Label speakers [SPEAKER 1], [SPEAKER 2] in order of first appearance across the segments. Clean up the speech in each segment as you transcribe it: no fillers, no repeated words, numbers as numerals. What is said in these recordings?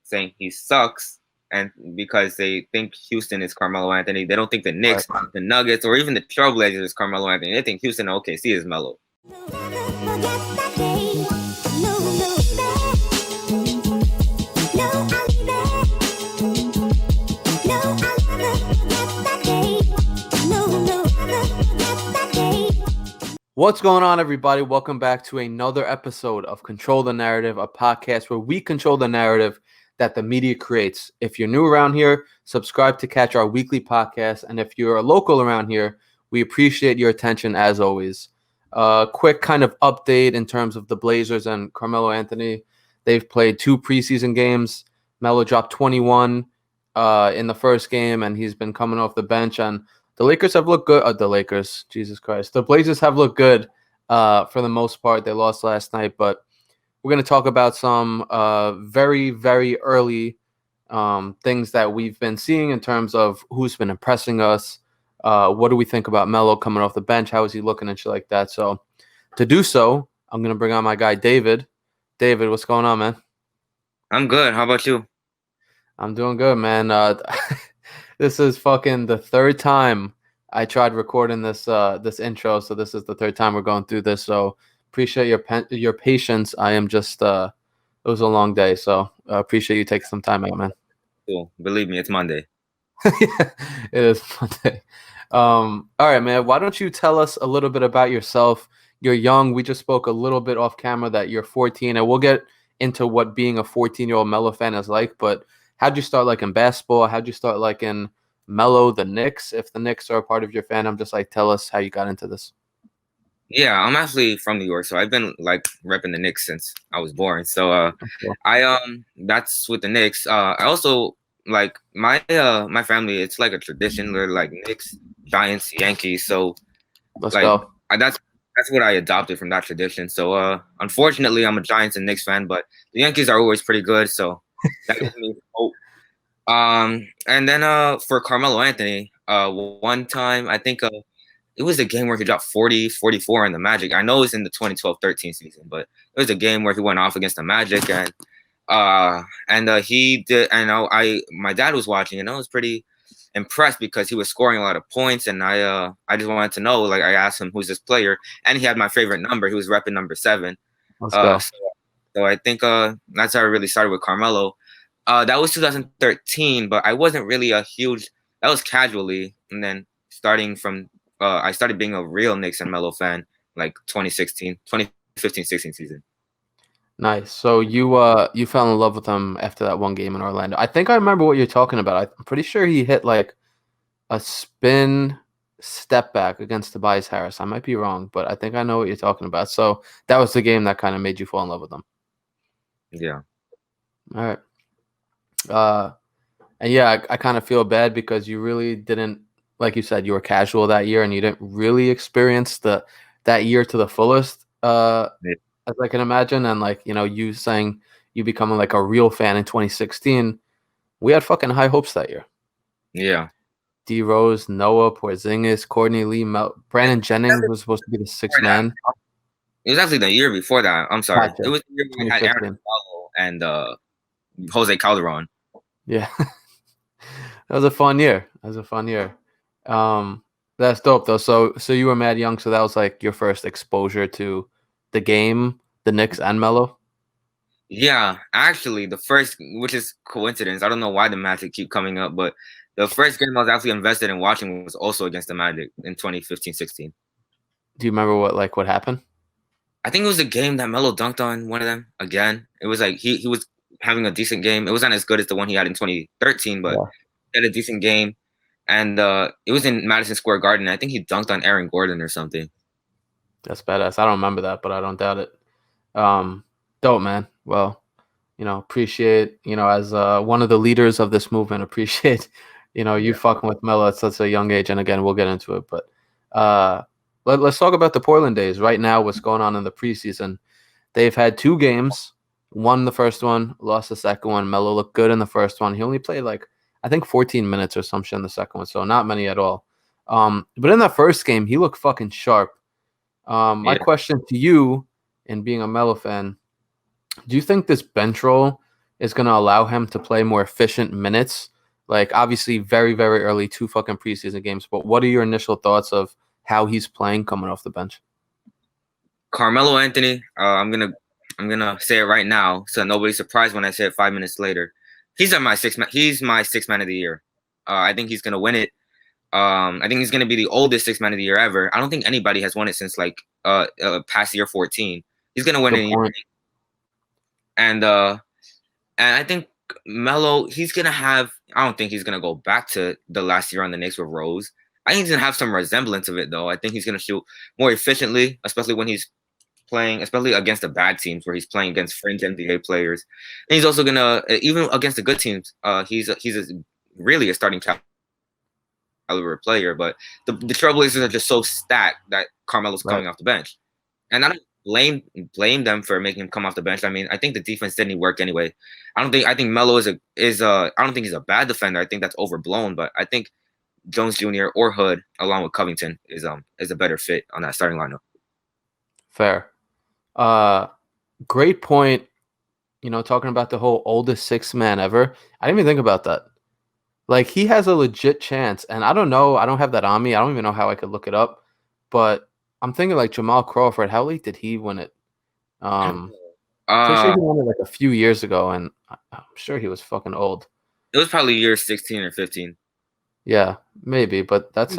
[SPEAKER 1] saying he sucks, and because they think Houston is Carmelo Anthony, they don't think the Knicks, the Nuggets, or even the Trailblazers is Carmelo Anthony. They think Houston and OKC is Melo.
[SPEAKER 2] What's going on, everybody? Welcome back to another episode of Control the Narrative, a podcast where we control the narrative that the media creates. If you're new around here, subscribe to catch our weekly podcast. And if you're a local around here, we appreciate your attention as always. Quick kind of update in terms of the Blazers and Carmelo Anthony. They've played 2 preseason games. Melo dropped 21 in the first game, and he's been coming off the bench. And the Lakers have looked good. The Lakers, Jesus Christ. The Blazers have looked good for the most part. They lost last night, but we're going to talk about some very, very early things that we've been seeing in terms of who's been impressing us. What do we think about Melo coming off the bench? How is he looking and shit like that? So to do so, I'm going to bring on my guy, David. David, what's going on, man?
[SPEAKER 1] I'm good. How about you?
[SPEAKER 2] I'm doing good, man. This is fucking the third time I tried recording this this intro, so this is the third time we're going through this. So appreciate your patience. I am just it was a long day, so appreciate you taking some time out, man.
[SPEAKER 1] Cool. Believe me, it's Monday.
[SPEAKER 2] It is Monday. All right, man. Why don't you tell us a little bit about yourself? You're young. We just spoke a little bit off camera that you're 14, and we'll get into what being a 14-year-old Melo fan is like, but how'd you start liking basketball? How'd you start liking Melo, the Knicks? If the Knicks are a part of your fandom, just like tell us how you got into this.
[SPEAKER 1] Yeah, I'm actually from New York, so I've been like repping the Knicks since I was born. So that's with the Knicks. I also like my family. It's like a tradition. They're like Knicks, Giants, Yankees. So
[SPEAKER 2] let's go.
[SPEAKER 1] That's what I adopted from that tradition. So unfortunately, I'm a Giants and Knicks fan, but the Yankees are always pretty good. So that gives me hope. And then for Carmelo Anthony, one time I think it was a game where he dropped 40, 44 in the Magic. I know it was in the 2012-13 season, but it was a game where he went off against the Magic, and he did. And my dad was watching, and I was pretty impressed because he was scoring a lot of points, and I just wanted to know. Like I asked him, who's this player, and he had my favorite number. He was repping number 7.
[SPEAKER 2] Let's go.
[SPEAKER 1] So I think that's how I really started with Carmelo. That was 2013, but I wasn't really that was casually. And then I started being a real Knicks and Melo fan like 2015-16 season.
[SPEAKER 2] Nice. So you fell in love with him after that one game in Orlando. I think I remember what you're talking about. I'm pretty sure he hit like a spin step back against Tobias Harris. I might be wrong, but I think I know what you're talking about. So that was the game that kind of made you fall in love with him.
[SPEAKER 1] Yeah.
[SPEAKER 2] All right. And yeah, I kind of feel bad because you really didn't, like you said, you were casual that year and you didn't really experience that year to the fullest, as I can imagine. And like, you saying you becoming like a real fan in 2016, we had fucking high hopes that year.
[SPEAKER 1] Yeah.
[SPEAKER 2] D Rose, Noah, Porzingis, Courtney Lee, Brandon Jennings was supposed to be the sixth man.
[SPEAKER 1] It was actually the year before that. I'm sorry. Gotcha. It was the year we had Aaron and Jose Calderon.
[SPEAKER 2] Yeah. That was a fun year. That's dope though. So you were mad young, so that was like your first exposure to the game, the Knicks and Melo?
[SPEAKER 1] Yeah, actually the first, which is coincidence. I don't know why the Magic keep coming up, but the first game I was actually invested in watching was also against the Magic in 2015-16.
[SPEAKER 2] Do you remember what happened?
[SPEAKER 1] I think it was a game that Melo dunked on one of them again. It was like he was having a decent game. It wasn't as good as the one he had in 2013, but he had a decent game. And it was in Madison Square Garden. I think he dunked on Aaron Gordon or something.
[SPEAKER 2] That's badass. I don't remember that, but I don't doubt it. Dope, man. Well, appreciate, as one of the leaders of this movement, appreciate, you fucking with Melo at such a young age. And again, we'll get into it. But let's talk about the Portland days. Right now, what's going on in the preseason. They've had 2 games. Won the first one, lost the second one. Melo looked good in the first one. He only played I think 14 minutes or some shit in the second one, so not many at all. But in that first game, he looked fucking sharp. My question to you, and being a Melo fan, do you think this bench role is going to allow him to play more efficient minutes? Like, obviously, very, very early, 2 fucking preseason games. But what are your initial thoughts of how he's playing coming off the bench?
[SPEAKER 1] Carmelo Anthony. I'm gonna say it right now, so nobody's surprised when I say it 5 minutes later. He's my sixth man. He's my sixth man of the year. I think he's gonna win it. I think he's gonna be the oldest sixth man of the year ever. I don't think anybody has won it since like past year 14. He's gonna win it. And I think Melo, he's gonna have. I don't think he's gonna go back to the last year on the Knicks with Rose. I think he's gonna have some resemblance of it though. I think he's gonna shoot more efficiently, especially when he's playing, especially against the bad teams where he's playing against fringe NBA players. And he's also gonna, even against the good teams, he's really a starting caliber player. But the Trailblazers are just so stacked that Carmelo's coming off the bench, and I don't blame them for making him come off the bench. I mean, I think the defense didn't work anyway. I think Melo is I don't think he's a bad defender. I think that's overblown, but I think Jones Jr. or Hood along with Covington is a better fit on that starting lineup.
[SPEAKER 2] Fair. Great point. You know, talking about the whole oldest sixth man ever. I didn't even think about that. Like, he has a legit chance, and I don't know. I don't have that on me. I don't even know how I could look it up, but I'm thinking like Jamal Crawford. How late did he win it? Pretty sure he won it like a few years ago, and I'm sure he was fucking old.
[SPEAKER 1] It was probably year 16 or 15.
[SPEAKER 2] Yeah, maybe, but that's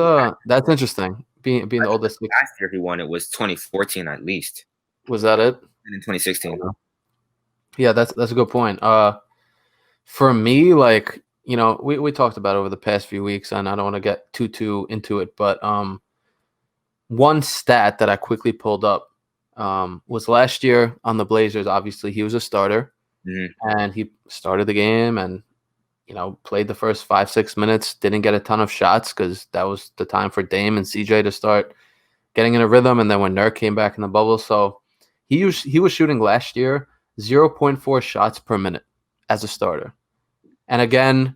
[SPEAKER 2] interesting. Being the oldest.
[SPEAKER 1] Last year he won it was 2014 at least.
[SPEAKER 2] Was that it?
[SPEAKER 1] And in 2016.
[SPEAKER 2] Yeah, that's a good point. For me, like, you know, we talked about it over the past few weeks, and I don't want to get too into it, but one stat that I quickly pulled up was last year on the Blazers. Obviously, he was a starter, and he started the game and, you know, played the first 5-6 minutes. Didn't get a ton of shots because that was the time for Dame and CJ to start getting in a rhythm. And then when Nurk came back in the bubble, so he was shooting last year 0.4 shots per minute as a starter. And again,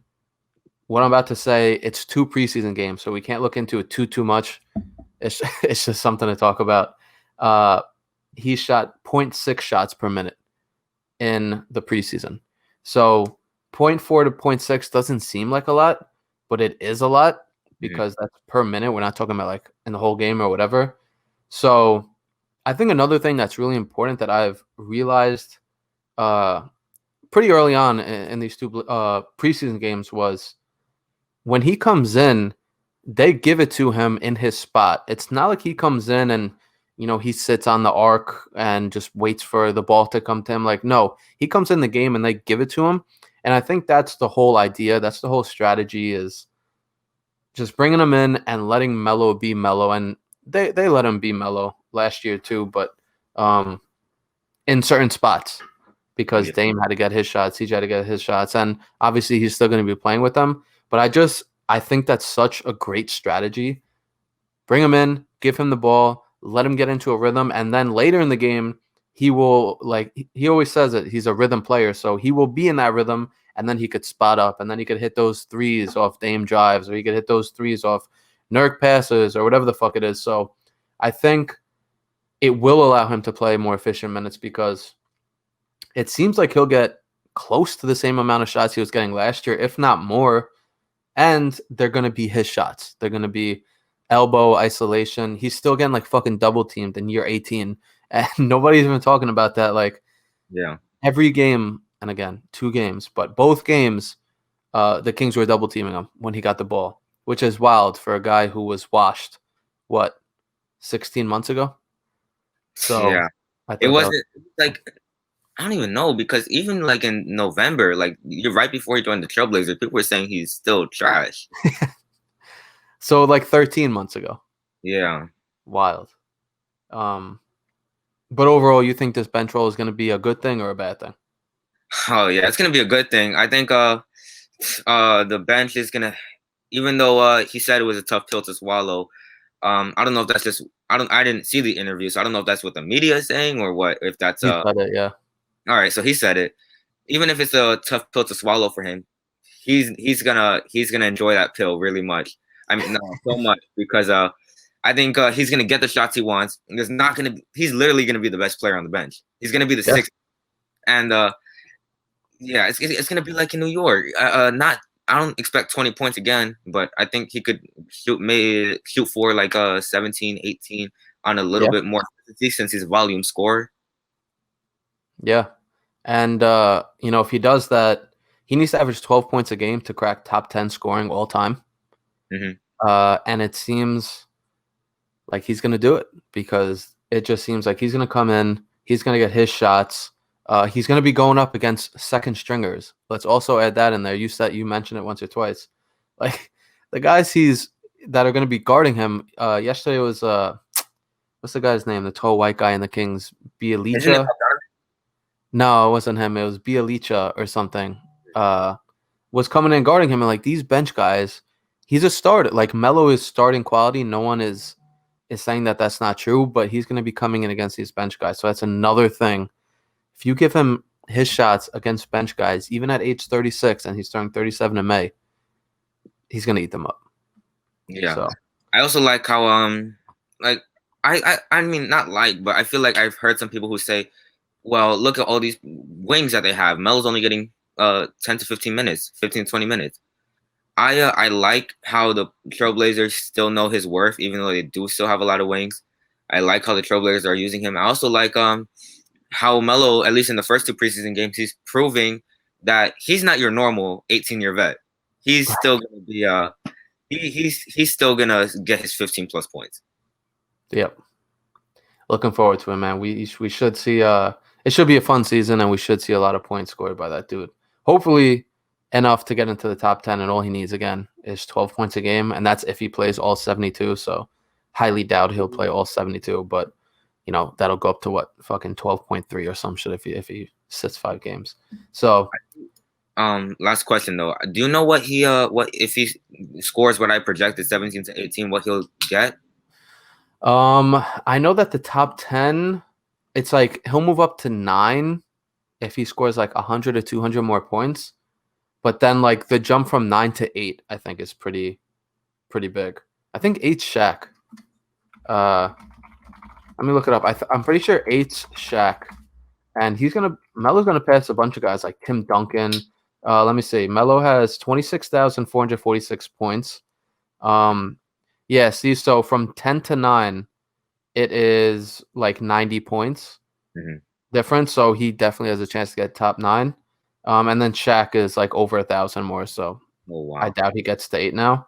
[SPEAKER 2] what I'm about to say, it's 2 preseason games, so we can't look into it too much. It's just something to talk about. He shot 0.6 shots per minute in the preseason. So 0.4 to 0.6 doesn't seem like a lot, but it is a lot because that's per minute. We're not talking about like in the whole game or whatever. So I think another thing that's really important that I've realized pretty early on in these 2 preseason games was when he comes in, they give it to him in his spot. It's not like he comes in and, you know, he sits on the arc and just waits for the ball to come to him. Like, no, he comes in the game and they give it to him. And I think that's the whole idea. That's the whole strategy, is just bringing him in and letting Melo be Melo. And they let him be Melo last year too, but in certain spots because Dame had to get his shots, CJ had to get his shots, and obviously he's still going to be playing with them. But I think that's such a great strategy. Bring him in, give him the ball, let him get into a rhythm, and then later in the game, he will, like he always says it, he's a rhythm player, so he will be in that rhythm, and then he could spot up, and then he could hit those threes off Dame drives, or he could hit those threes off Nurk passes, or whatever the fuck it is. So I think it will allow him to play more efficient minutes because it seems like he'll get close to the same amount of shots he was getting last year, if not more. And they're going to be his shots. They're going to be elbow isolation. He's still getting like fucking double teamed in year 18. And nobody's even talking about that. Like, every game, and again, 2 games, but both games, the Kings were double teaming him when he got the ball, which is wild for a guy who was washed, 16 months ago? So
[SPEAKER 1] yeah, it wasn't like, I don't even know, because even like in November, like you're right before he joined the Trailblazers, people were saying he's still trash.
[SPEAKER 2] So like 13 months ago.
[SPEAKER 1] Yeah.
[SPEAKER 2] Wild. But overall, you think this bench roll is going to be a good thing or a bad thing?
[SPEAKER 1] Oh yeah, it's going to be a good thing. I think the bench is going to, even though he said it was a tough pill to swallow, I don't know if that's just, I didn't see the interview, so I don't know if that's what the media is saying or what, if that's
[SPEAKER 2] he said it, yeah.
[SPEAKER 1] All right, so he said it. Even if it's a tough pill to swallow for him, he's gonna enjoy that pill really much. I mean, no, so much, because I think he's gonna get the shots he wants. He's literally gonna be the best player on the bench. He's gonna be the sixth, and Yeah, it's gonna be like in New York. Not I don't expect 20 points again, but I think he could shoot for like 17, 18 on a little
[SPEAKER 2] Yeah.
[SPEAKER 1] bit more efficiency since he's a volume scorer.
[SPEAKER 2] Yeah. And, if he does that, he needs to average 12 points a game to crack top 10 scoring all time.
[SPEAKER 1] Hmm.
[SPEAKER 2] And it seems like he's going to do it because it just seems like he's going to come in. He's going to get his shots. He's going to be going up against second stringers. Let's also add that in there. You mentioned it once or twice. Like the guys that are going to be guarding him. Yesterday was what's the guy's name? The tall white guy in the Kings,
[SPEAKER 1] Isn't it?
[SPEAKER 2] Bielicha. No, it wasn't him. It was Bielicha or something. Was coming in guarding him, and like these bench guys, he's a starter. Like Melo is starting quality. No one is saying that that's not true, but he's going to be coming in against these bench guys. So that's another thing. If you give him his shots against bench guys, even at age 36, and he's turning 37 in May, he's going to eat them up.
[SPEAKER 1] Yeah.
[SPEAKER 2] So
[SPEAKER 1] I also like how like I mean not like, but I feel like I've heard some people who say, well, look at all these wings that they have. Melo's only getting 10 to 15 minutes, 15 to 20 minutes. I like how the Trailblazers still know his worth, even though they do still have a lot of wings. I like how the Trailblazers are using him. I also like how Melo, at least in the first two preseason games, he's proving that he's not your normal 18-year vet. He's still gonna be he's still gonna get his 15 plus points.
[SPEAKER 2] yep, looking forward to it, man. We should see it should be a fun season, and we should see a lot of points scored by that dude. Hopefully enough to get into the top 10, and all he needs again is 12 points a game, and that's if he plays all 72. So highly doubt he'll play all 72, but that'll go up to what, fucking 12.3 or some shit if he sits 5 games. So
[SPEAKER 1] last question though. Do you know what if he scores what I projected, 17 to 18, what he'll get?
[SPEAKER 2] I know that the top 10, it's like he'll move up to 9 if he scores like 100 or 200 more points. But then like the jump from 9 to 8, I think is pretty big. I think 8's Shaq. Let me look it up. I'm pretty sure 8's Shaq, and Melo's gonna pass a bunch of guys like Tim Duncan. Let me see. Melo has 26,446 points. Yeah. See, so from 10 to 9, it is like 90 points difference. So he definitely has a chance to get top 9. And then Shaq is like over 1,000 more. So I doubt he gets to 8 now.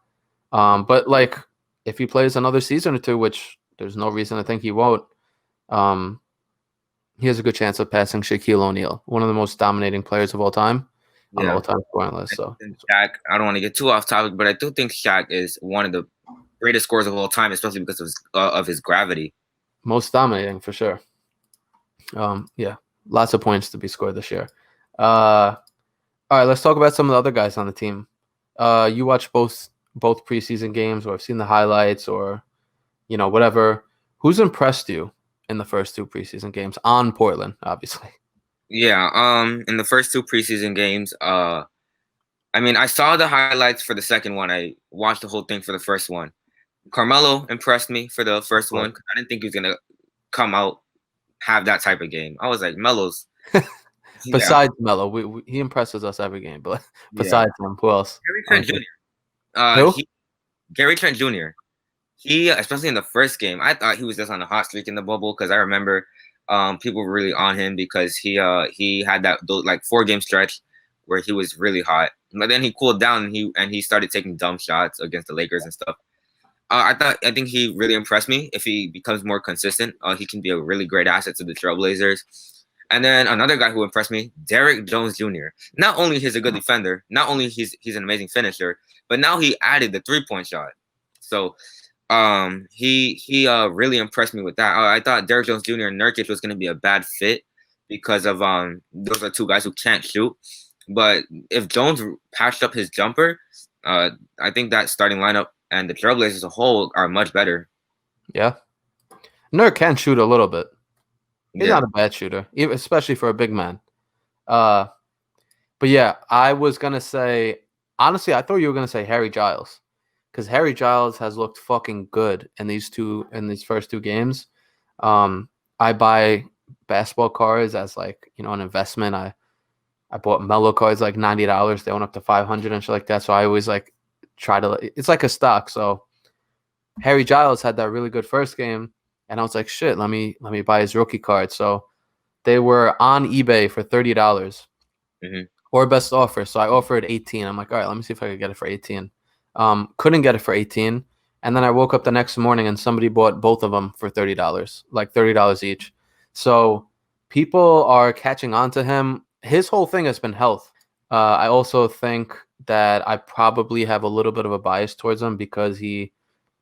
[SPEAKER 2] But like if he plays another season or two, which there's no reason to think he won't, he has a good chance of passing Shaquille O'Neal, one of the most dominating players of all time on the all-time scoring list. So
[SPEAKER 1] Shaq, I don't want to get too off topic, but I do think Shaq is one of the greatest scorers of all time, especially because of his gravity.
[SPEAKER 2] Most dominating for sure. Yeah, lots of points to be scored this year. All right, let's talk about some of the other guys on the team. You watch both preseason games, or have seen the highlights, or whatever. Who's impressed you in the first 2 preseason games on Portland, obviously?
[SPEAKER 1] Yeah, in the first 2 preseason games, I mean, I saw the highlights for the second one. I watched the whole thing for the first one. Carmelo impressed me for the first one. I didn't think he was gonna come out have that type of game. I was like, Melo's.
[SPEAKER 2] Besides Melo, he impresses us every game. But besides him, who else?
[SPEAKER 1] Gary Trent Jr. Gary Trent Jr. He, especially in the first game, I thought he was just on a hot streak in the bubble because I remember people were really on him because he had that like 4-game stretch where he was really hot. But then he cooled down and he started taking dumb shots against the Lakers and stuff. I think he really impressed me. If he becomes more consistent, he can be a really great asset to the Trailblazers. And then another guy who impressed me, Derrick Jones Jr. Not only he's a good defender, not only he's an amazing finisher, but now he added the 3-point shot. So he really impressed me with that. I thought Derrick Jones Jr. and Nurkic was going to be a bad fit because of those are 2 guys who can't shoot. But if Jones patched up his jumper, I think that starting lineup and the Trailblazers as a whole are much better.
[SPEAKER 2] Yeah. Nurk can shoot a little bit. He's not a bad shooter, especially for a big man. But yeah, I was going to say, honestly, I thought you were going to say Harry Giles, because Harry Giles has looked fucking good in these first 2 games. I buy basketball cards as like, an investment. I I bought Melo cards like $90. They went up to 500 and shit like that. So I always like try to. It's like a stock. So Harry Giles had that really good first game, and I was like, shit, let me buy his rookie card. So they were on eBay for $30 or best offer. So I offered 18. I'm like, all right, let me see if I could get it for 18. Couldn't get it for 18. And then I woke up the next morning and somebody bought both of them for $30, like $30 each. So people are catching on to him. His whole thing has been health. I also think that I probably have a little bit of a bias towards him because he,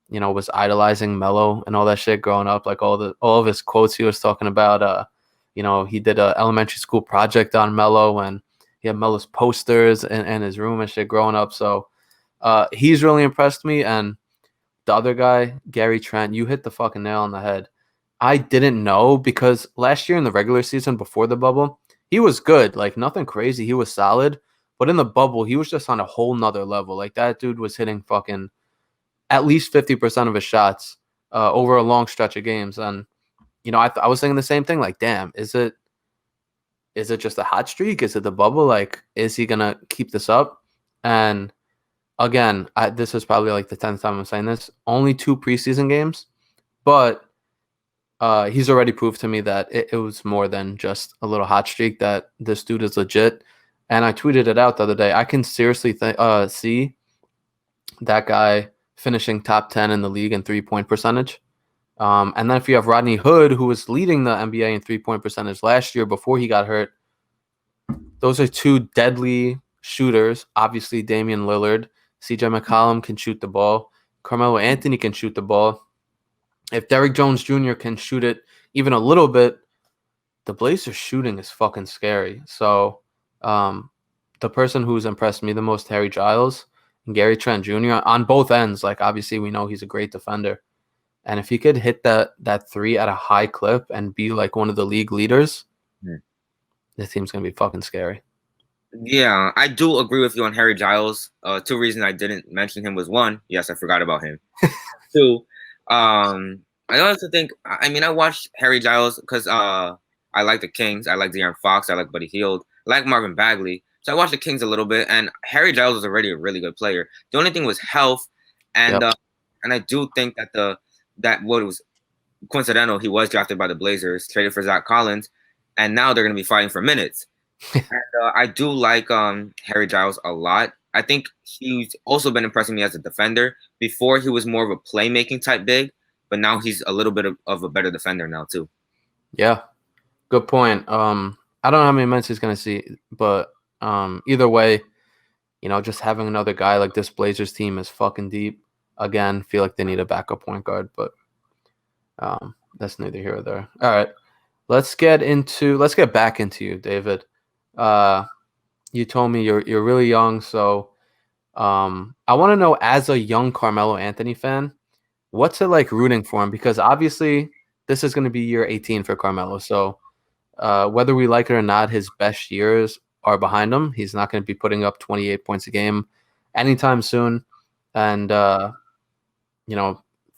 [SPEAKER 2] was idolizing Melo and all that shit growing up. Like all of his quotes he was talking about. He did a elementary school project on Melo, and he had Melo's posters in his room and shit growing up. So he's really impressed me. And the other guy, Gary Trent, you hit the fucking nail on the head. I didn't know because last year in the regular season before the bubble, he was good. Like nothing crazy. He was solid. But in the bubble, he was just on a whole nother level. Like that dude was hitting fucking at least 50% of his shots over a long stretch of games. And, I was thinking the same thing. Like, damn, is it just a hot streak? Is it the bubble? Like, is he going to keep this up? And again, this is probably like the 10th time I'm saying this. Only 2 preseason games, but he's already proved to me that it was more than just a little hot streak, that this dude is legit. And I tweeted it out the other day. I can seriously see that guy finishing top 10 in the league in 3-point percentage. And then if you have Rodney Hood, who was leading the NBA in 3-point percentage last year before he got hurt, those are 2 deadly shooters. Obviously, Damian Lillard. CJ McCollum can shoot the ball. Carmelo Anthony can shoot the ball. If Derrick Jones Jr. can shoot it even a little bit, the Blazers shooting is fucking scary. So the person who's impressed me the most, Harry Giles and Gary Trent Jr. on both ends. Like obviously we know he's a great defender. And if he could hit that 3 at a high clip and be like one of the league leaders, this team's going to be fucking scary.
[SPEAKER 1] Yeah, I do agree with you on Harry Giles. 2 reasons I didn't mention him was 1, yes, I forgot about him. 2, I also think, I watched Harry Giles because I like the Kings. I like De'Aaron Fox. I like Buddy Hield. I like Marvin Bagley. So I watched the Kings a little bit, and Harry Giles was already a really good player. The only thing was health, and I do think that what was coincidental, he was drafted by the Blazers, traded for Zach Collins, and now they're going to be fighting for minutes. And I do like Harry Giles a lot. I think he's also been impressing me as a defender. Before, he was more of a playmaking type big, but now he's a little bit of a better defender now too.
[SPEAKER 2] Yeah, good point. I don't know how many minutes he's going to see, but either way, just having another guy like this Blazers team is fucking deep. Again, feel like they need a backup point guard, but that's neither here or there. All right, let's get back into you, David. You told me you're really young, so I want to know, as a young Carmelo Anthony fan, what's it like rooting for him? Because obviously this is going to be year 18 for Carmelo. So whether we like it or not, his best years are behind him. He's not going to be putting up 28 points a game anytime soon. And,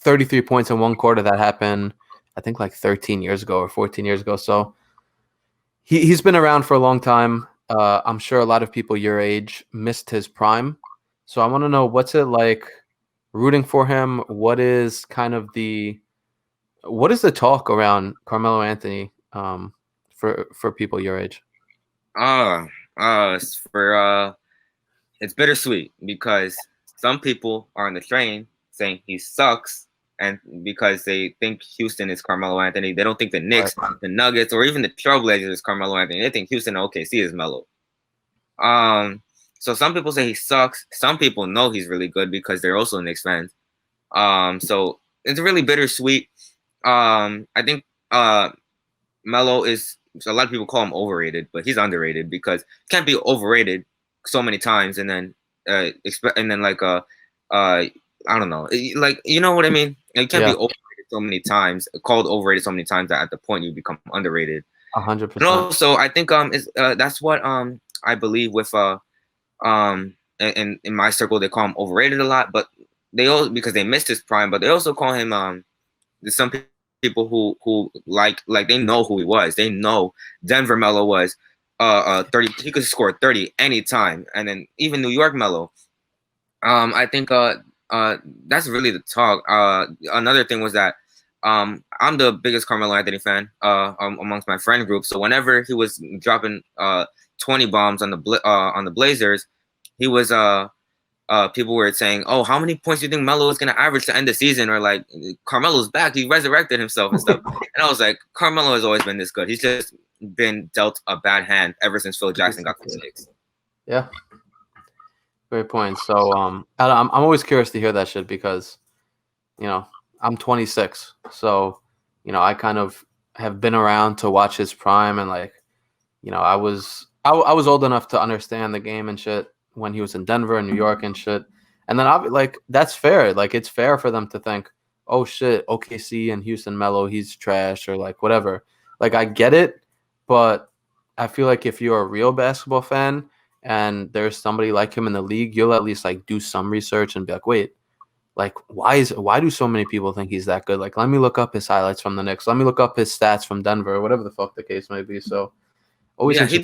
[SPEAKER 2] 33 points in one quarter, that happened, I think, like 13 years ago or 14 years ago. So he's been around for a long time. I'm sure a lot of people your age missed his prime. So I want to know, what's it like rooting for him? What is the talk around Carmelo Anthony for people your age?
[SPEAKER 1] It's bittersweet because some people are on the train saying he sucks, and because they think Houston is Carmelo Anthony, they don't think the Knicks, the Nuggets, or even the Trailblazers is Carmelo Anthony. They think Houston and OKC is Melo. So some people say he sucks. Some people know he's really good because they're also Knicks fans. So it's really bittersweet. I think Melo is, a lot of people call him overrated, but he's underrated because he can't be overrated so many times and then I don't know, like, you know what I mean? You can't be overrated so many times, called overrated so many times that at the point you become underrated.
[SPEAKER 2] 100%.
[SPEAKER 1] And also, I think that's what I believe with in my circle, they call him overrated a lot, but they all, because they missed his prime, but they also call him there's some people who like they know who he was. They know Denver Melo was 30. He could score 30 anytime, and then even New York Melo. I think that's really the talk. Another thing was that I'm the biggest Carmelo Anthony fan amongst my friend group. So whenever he was dropping 20 bombs on the Blazers, he was people were saying, "Oh, how many points do you think Melo is gonna average to end the season?" Or like, "Carmelo's back, he resurrected himself and stuff." And I was like, Carmelo has always been this good. He's just been dealt a bad hand ever since Phil Jackson got the Knicks.
[SPEAKER 2] Yeah. Great point. So I'm always curious to hear that shit because, I'm 26, so I kind of have been around to watch his prime, and like, I was old enough to understand the game and shit when he was in Denver and New York and shit, and then like that's fair. Like it's fair for them to think, oh shit, OKC and Houston Melo, he's trash or like whatever. Like I get it, but I feel like if you're a real basketball fan and there's somebody like him in the league, you'll at least like do some research and be like, wait, like why do so many people think he's that good? Like let me look up his highlights from the Knicks. Let me look up his stats from Denver or whatever the fuck the case may be. So always
[SPEAKER 1] Yeah, he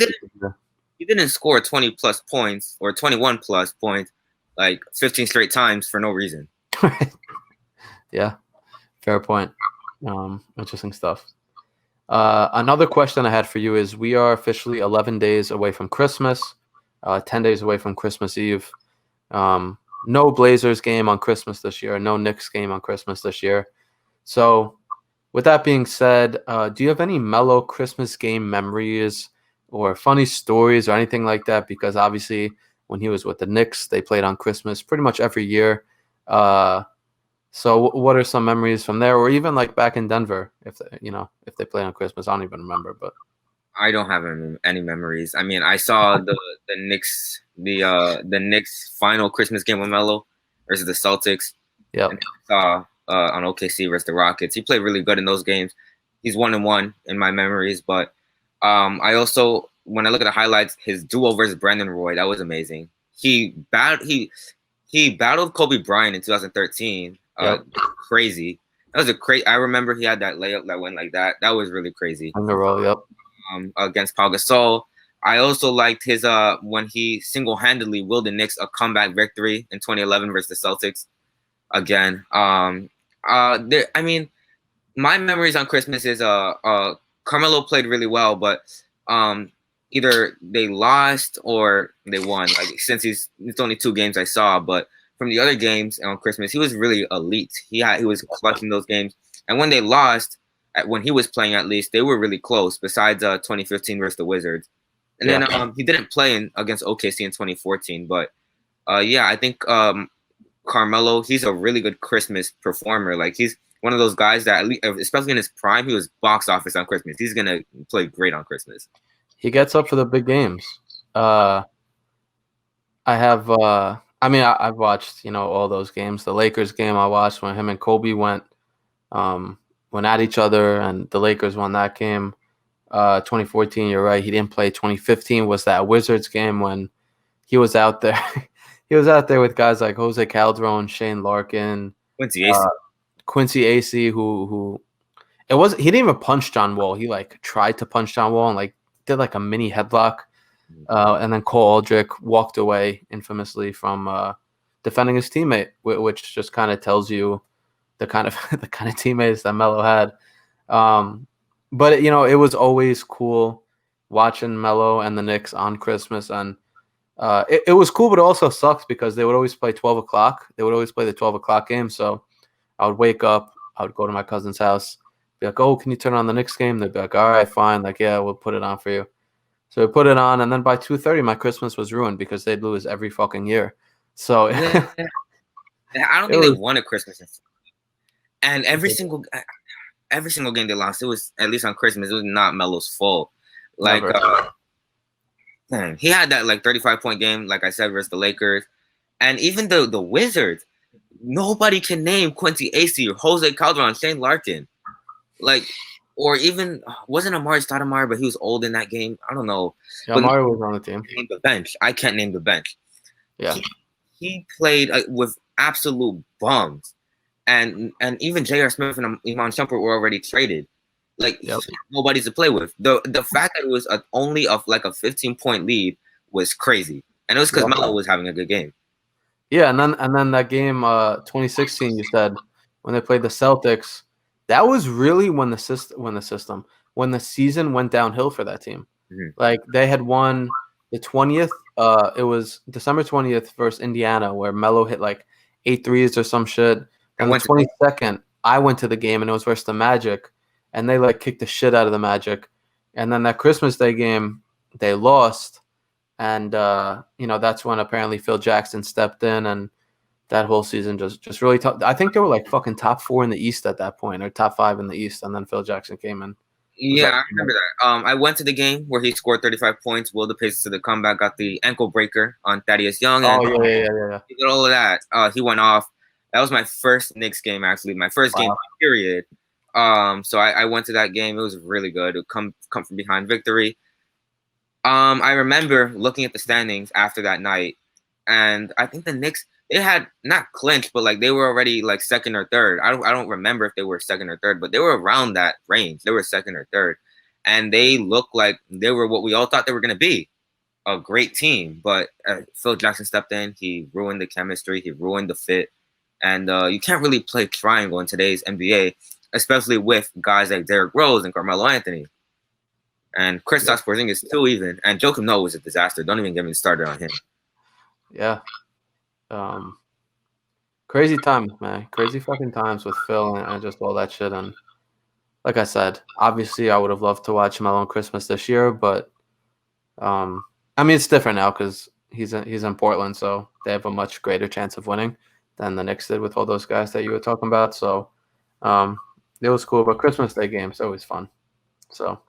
[SPEAKER 1] didn't score 20 plus points or 21 plus points like 15 straight times for no reason.
[SPEAKER 2] Yeah, fair point. Interesting stuff. Another question I had for you is we are officially 11 days away from Christmas, 10 days away from Christmas Eve. No Blazers game on Christmas this year, no Knicks game on Christmas this year. So with that being said, do you have any Melo Christmas game memories or funny stories or anything like that? Because obviously when he was with the Knicks, they played on Christmas pretty much every year. So what are some memories from there, or even like back in Denver, if they play on Christmas? I don't even remember, but
[SPEAKER 1] I don't have any memories. I mean, I saw the Knicks the Knicks final Christmas game with Melo versus the Celtics.
[SPEAKER 2] Yeah.
[SPEAKER 1] I saw on OKC versus the Rockets. He played really good in those games. He's 1-1 in my memories, but I also, when I look at the highlights, his duo versus Brandon Roy, that was amazing. He battled Kobe Bryant in 2013.
[SPEAKER 2] Yep.
[SPEAKER 1] Crazy. That was I remember he had that layup that went like that. That was really crazy.
[SPEAKER 2] On the roll, yep.
[SPEAKER 1] Against Pau Gasol. I also liked his when he single-handedly willed the Knicks a comeback victory in 2011 versus the Celtics. Again, I mean, my memories on Christmas is Carmelo played really well, but either they lost or they won. Like since it's only 2 games I saw, but from the other games on Christmas, he was really elite. He was clutching those games, and when they lost, when he was playing at least, they were really close. Besides 2015 versus the Wizards, and then he didn't play against OKC in 2014. But yeah, I think Carmelo, he's a really good Christmas performer. Like he's one of those guys that, at least, especially in his prime, he was box office on Christmas. He's gonna play great on Christmas.
[SPEAKER 2] He gets up for the big games. I've watched all those games. The Lakers game I watched when him and Kobe went at each other, and the Lakers won that game. 2014, you're right. He didn't play. 2015 was that Wizards game when he was out there. He was out there with guys like Jose Calderon, Shane Larkin, Quincy Acey, who he didn't even punch John Wall. He like tried to punch John Wall and like did like a mini headlock. And then Cole Aldrich walked away infamously from defending his teammate, which just kind of tells you the kind of teammates that Melo had. But it was always cool watching Melo and the Knicks on Christmas, and it was cool, but it also sucks because they would always play 12 o'clock. They would always play the 12 o'clock game. So I would wake up, I would go to my cousin's house, be like, "Oh, can you turn on the Knicks game?" They'd be like, "All right, fine." Like, "Yeah, we'll put it on for you." So we put it on, and then by 2:30, my Christmas was ruined because they'd lose every fucking year. So
[SPEAKER 1] yeah. I don't think they won a Christmas. And every single game they lost, it was, at least on Christmas, it was not Melo's fault. Like, he had that like 35-point game, like I said, versus the Lakers, and even the Wizards. Nobody can name Quincy Acey or Jose Calderon, Shane Larkin, like, or even wasn't Amari Stoudemire, but he was old in that game. I don't know.
[SPEAKER 2] Yeah, Amari was on the team.
[SPEAKER 1] Name the bench. I can't name the bench.
[SPEAKER 2] Yeah,
[SPEAKER 1] he played with absolute bums, and even J.R. Smith and Iman Shumpert were already traded. Like nobody's to play with. The fact that it was only like a 15-point lead was crazy, and it was because Melo was having a good game.
[SPEAKER 2] Yeah, and then that game 2016 you said when they played the Celtics, that was really when the season went downhill for that team.
[SPEAKER 1] Mhm.
[SPEAKER 2] Like they had won the 20th. It was December 20th versus Indiana, where Melo hit like 8 threes or some shit. And the 22nd, I went to the game and it was versus the Magic, and they like kicked the shit out of the Magic. And then that Christmas Day game, they lost, and that's when apparently Phil Jackson stepped in, and that whole season just really tough. I think they were like fucking top 4 in the East at that point, or top 5 in the East, and then Phil Jackson came in.
[SPEAKER 1] Yeah, I remember that. I went to the game where he scored 35 points, willed the Pacers to the comeback, got the ankle breaker on Thaddeus Young.
[SPEAKER 2] And yeah.
[SPEAKER 1] He did all of that. He went off. That was my first Knicks game, actually. My first game, period. So I went to that game. It was really good. It come from behind victory. I remember looking at the standings after that night, and I think the Knicks, they had not clinched, but like they were already like second or third. I don't remember if they were second or third, but they were around that range. They were second or third, and they looked like they were what we all thought they were going to be, a great team. But Phil Jackson stepped in. He ruined the chemistry. He ruined the fit, and you can't really play triangle in today's NBA, especially with guys like Derrick Rose and Carmelo Anthony. And Kristaps Porzingis too, even. And Joakim Noah was a disaster. Don't even get me started on him.
[SPEAKER 2] Yeah. Crazy times, man. Crazy fucking times with Phil and just all that shit. And like I said, obviously I would have loved to watch Melo Christmas this year, but I mean it's different now because he's in Portland, so they have a much greater chance of winning than the Knicks did with all those guys that you were talking about. So it was cool, but Christmas Day games always fun. So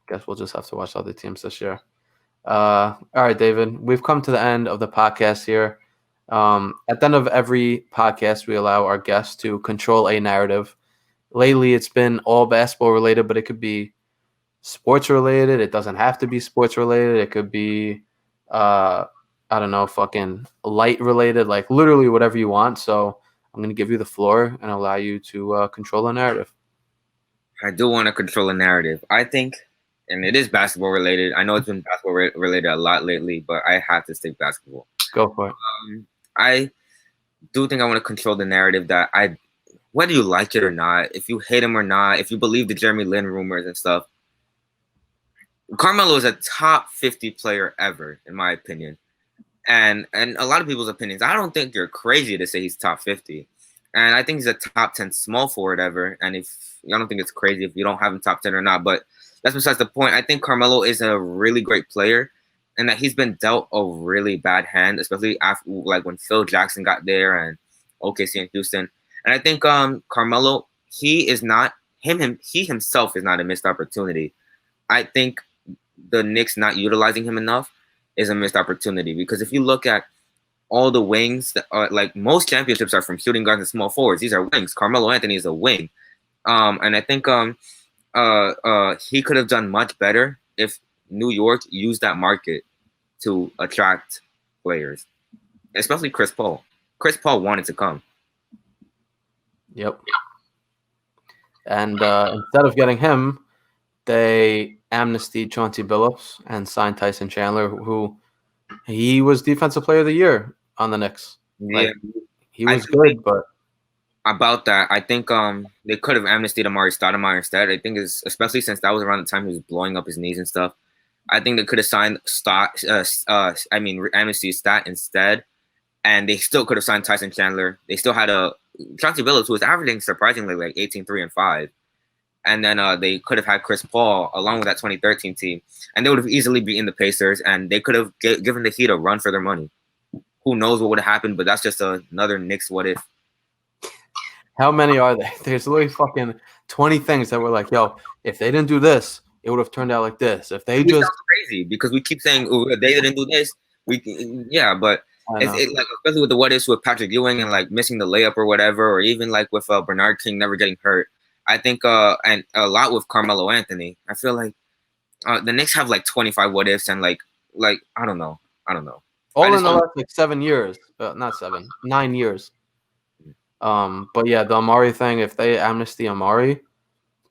[SPEAKER 2] guess we'll just have to watch other teams this year. All right, David, we've come to the end of the podcast here. At the end of every podcast, we allow our guests to control a narrative. Lately, it's been all basketball related, but it could be sports related. It doesn't have to be sports related. It could be, I don't know, fucking light related, like literally whatever you want. So I'm going to give you the floor and allow you to control a narrative.
[SPEAKER 1] I do want to control a narrative. I think, and it is basketball related. I know it's been basketball related a lot lately, but I have to stick basketball.
[SPEAKER 2] Go for it.
[SPEAKER 1] I do think I want to control the narrative that whether you like it or not, if you hate him or not, if you believe the Jeremy Lin rumors and stuff, Carmelo is a top 50 player ever, in my opinion. And a lot of people's opinions. I don't think you're crazy to say he's top 50. And I think he's a top 10 small forward ever. And I don't think it's crazy if you don't have him top 10 or not. But that's besides the point. I think Carmelo is a really great player, and that he's been dealt a really bad hand, especially after like when Phil Jackson got there and OKC and Houston. And I think Carmelo, he himself is not a missed opportunity. I think the Knicks not utilizing him enough is a missed opportunity, because if you look at all the wings that are, like, most championships are from shooting guards and small forwards. These are wings. Carmelo Anthony is a wing. And I think he could have done much better if New York used that market to attract players, especially Chris Paul. Chris Paul wanted to come.
[SPEAKER 2] Yep. And instead of getting him, they amnestied Chauncey Billups and signed Tyson Chandler, who he was Defensive Player of the Year on the Knicks.
[SPEAKER 1] Yeah,
[SPEAKER 2] like, he was good, but
[SPEAKER 1] about that, I think they could have amnestied Amari Stoudemire instead. I think especially since that was around the time he was blowing up his knees and stuff. I think they could have signed amnesty Stat instead, and they still could have signed Tyson Chandler. They still had Chauncey Billups, who was averaging surprisingly like 18, 3, and 5. And then they could have had Chris Paul along with that 2013 team, and they would have easily beaten the Pacers, and they could have given the Heat a run for their money. Who knows what would have happened, but that's just another Knicks what if.
[SPEAKER 2] How many are there? There's literally fucking 20 things that were like, yo, if they didn't do this, it would have turned out like this. If they just
[SPEAKER 1] crazy, because we keep saying, oh, if they didn't do this, but it's like, especially with the what ifs with Patrick Ewing and like missing the layup or whatever, or even like with Bernard King never getting hurt. I think and a lot with Carmelo Anthony. I feel like the Knicks have like 25 what ifs, and like I don't know.
[SPEAKER 2] All in the last like 7 years, not 7, 9 years. But yeah, the Amari thing. If they amnesty Amari,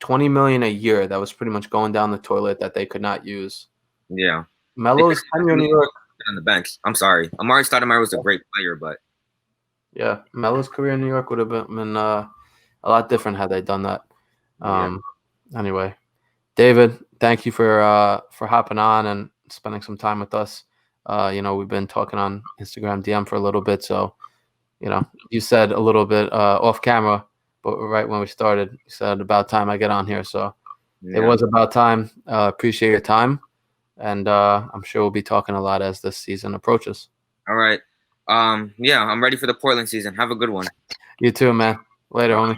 [SPEAKER 2] $20 million a year that was pretty much going down the toilet that they could not use.
[SPEAKER 1] Yeah.
[SPEAKER 2] Melo's tenure in New York.
[SPEAKER 1] On the bench. I'm sorry. Amari Stoudemire was a great player, but
[SPEAKER 2] yeah, Melo's career in New York would have been a lot different had they done that. Anyway, David, thank you for hopping on and spending some time with us. We've been talking on Instagram DM for a little bit, so you said a little bit off camera, but right when we started, you said about time I get on here, so it was about time. Appreciate your time. And I'm sure we'll be talking a lot as this season approaches.
[SPEAKER 1] All right. I'm ready for the Portland season. Have a good one.
[SPEAKER 2] You too, man. Later, homie.